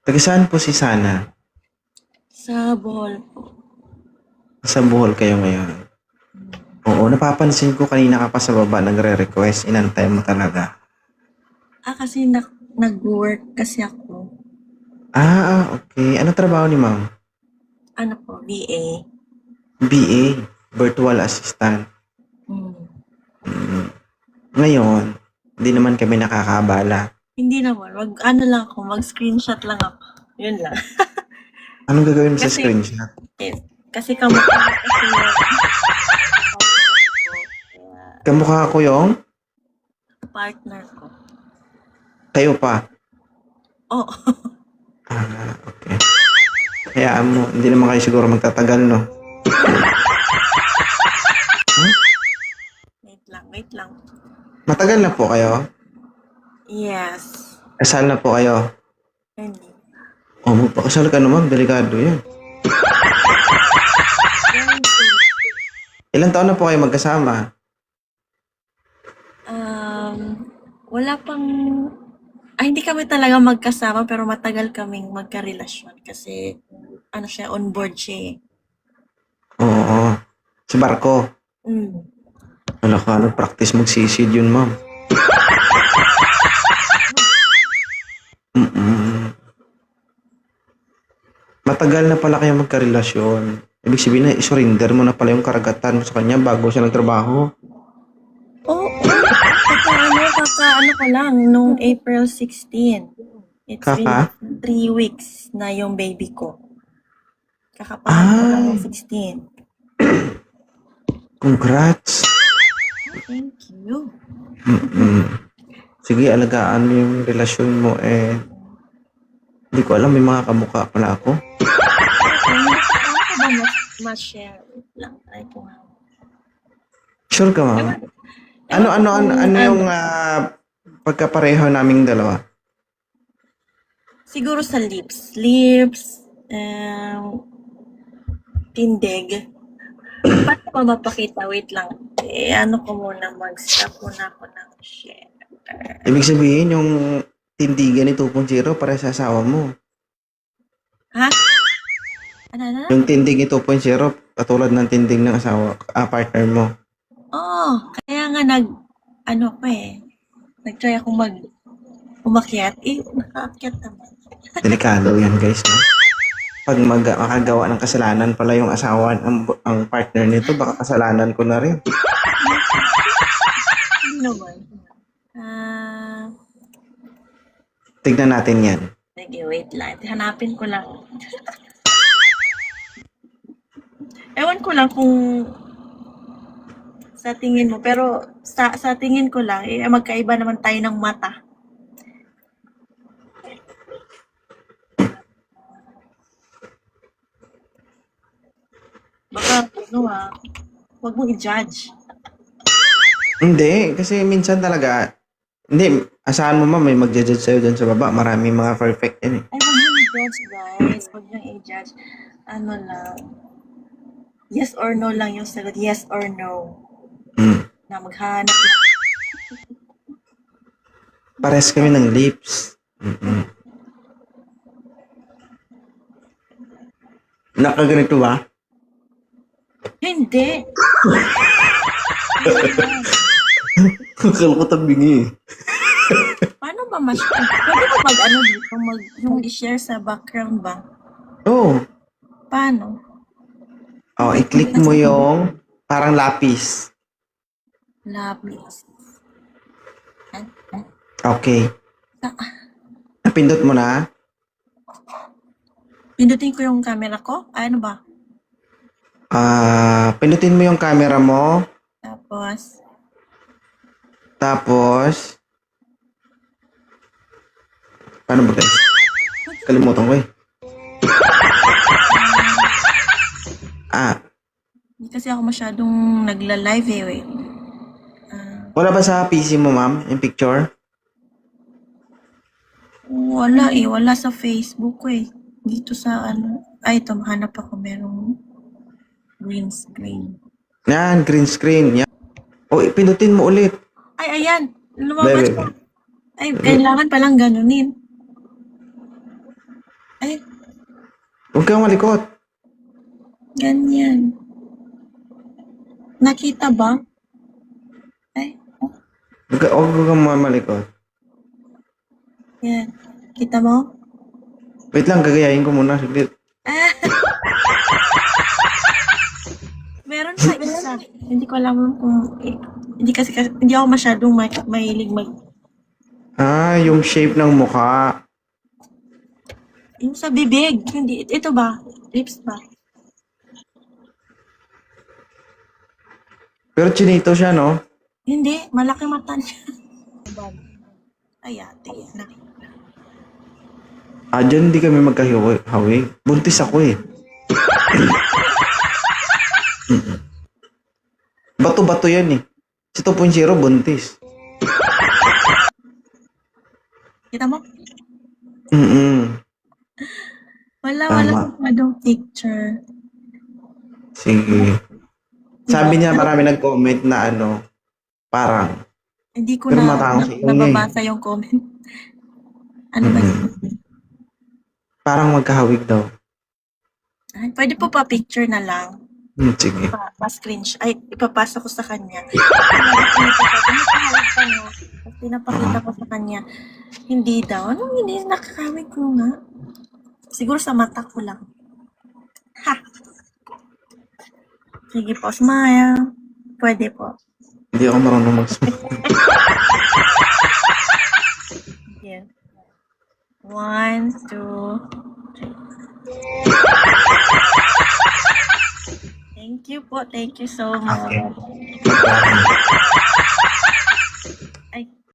Taga saan po si Sana? Sa Bohol po. Sa Bohol kayo ngayon. Oo, napapansin ko kanina ka pa sa baba nagre-request. Inantay mo talaga. Kasi nag-work kasi ako. Okay. Ano trabaho ni ma'am? Ano po, VA. BA, Virtual Assistant. Hmm. Mm. Ngayon, hindi naman kami nakakabala. Hindi naman. Ano lang ako, mag-screenshot lang ako. Yun lang. Anong gagawin mo sa Kasi, screenshot? eh, kasi kamukha ko kasi yung Kamukha ko yung partner ko. kayo pa. Oh, Okay. Hayaan mo, hindi naman kayo siguro magtatagal, no? wait lang. Matagal na po kayo? Yes. Kasal na po kayo? Hindi. Magpakasal ka naman, delikado yan. Ilang taon na po kayo magkasama? Wala pang... hindi kami talaga magkasama pero matagal kaming magkarelasyon kasi ano siya, on board siya eh. Oo. Si Barko. Wala ka, nag-practice magsisid yun, ma'am. Matagal na pala kayo magkarelasyon. Ibig sabihin na, isurrender mo na pala yung karagatan mo sa kanya bago siya nagtrabaho. Oo. Kaka ko lang, nung April 16. It's Kaka? been 3 weeks na yung baby ko. Kakapanganak ko lang ng 16. Congrats. Thank you. Sige, alagaan mo yung relasyon mo eh. Hindi ko alam, may mga kamukha pala ako. Ano ba ma-share lang? Ay po nga. Sure ka, ma'am? Ano yung pagkapareho naming dalawa? Siguro sa lips, tindig. Paano ko mapakita? Wait lang. Ano ko muna, mag-stop muna ako ng share. Ibig sabihin, yung tindigan ni 2.0 para sa asawa mo. Ha? Ano? Yung tindig ni 2.0, katulad ng tindig ng asawa, partner mo. Kaya nga nag-try ako umakyat. Nakaakyat naman. Delikado yan, guys, no? Pag makagawa ng kasalanan pala yung asawa, ang partner nito, baka kasalanan ko na rin. Hindi naman. Tignan natin yan. Sige, wait lang. Hanapin ko lang. Ewan ko lang kung sa tingin mo, pero sa tingin ko lang, magkaiba naman tayo ng mata. Baka, huwag mo i-judge. Hindi, kasi minsan talaga, hindi, asahan mo may mag-judge sa'yo dyan sa baba. Maraming mga perfect yan eh. Ay, huwag nyo i-judge, guys. Huwag nyo i-judge. Ano lang. Yes or no lang yung sagot. Yes or no. Na maghanap lang. Pares kami ng lips. Nakaganito ba? Hindi. Akala ko tabingi eh. Paano ba pwede ba dito? Yung i-share sa background ba? Oo. Paano? I-click mo yung parang lapis. Lapis. Okay. Napindot mo na? Pindutin ko yung camera ko? Ano ba? Pindutin mo yung camera mo. Tapos, paano ba guys? Kalimutan ko eh. Hindi kasi ako masyadong nagla-live eh. Wait. Wala ba sa PC mo, ma'am, yung picture? Wala eh. Wala sa Facebook ko eh. Dito sa ito, mahanap ako. Merong green screen. Yan, green screen. Yan. Pindutin mo ulit. Ay, ayan. Lumabas pa. Ay, kailangan palang ganunin. Ay, Huwag kang malikot. ganyan. Nakita ba? Ay, Huwag kang malikot. yan. Kita mo? Wait lang, gagayahin ko muna. Saglit. Ah, meron pa isa. Hindi ko alam kung... hindi ako masyadong mahilig Yung shape ng mukha. yung sa bibig. Hindi. Ito ba? Lips ba? Pero chinito siya, no? Hindi. Malaki mata niya. Ay, ate. Dyan hindi kami magkahawi. Buntis ako eh. Bato-bato yan eh. Si 2.0 buntis. Kita mo? Wala Tama. akong madong picture. Sige. Sabi niya marami nag-comment na parang. Hindi ko Pero na matangos yun nababasa yung comment. Ano ba yun? Parang magkahawig daw. Ay, pwede po pa picture na lang. Sige. Pa-screenshot. Ay, ipapasa ko sa kanya. Pinapakita ko sa kanya. Hindi daw. Anong hindi? Nakakawig ko nga. Siguro sa mata ko lang. Ha! Sige po, smile. Pwede po. Hindi ako marunong mag-smile. Yeah. 1, 2, 3. Thank you po. Thank you so much. Okay.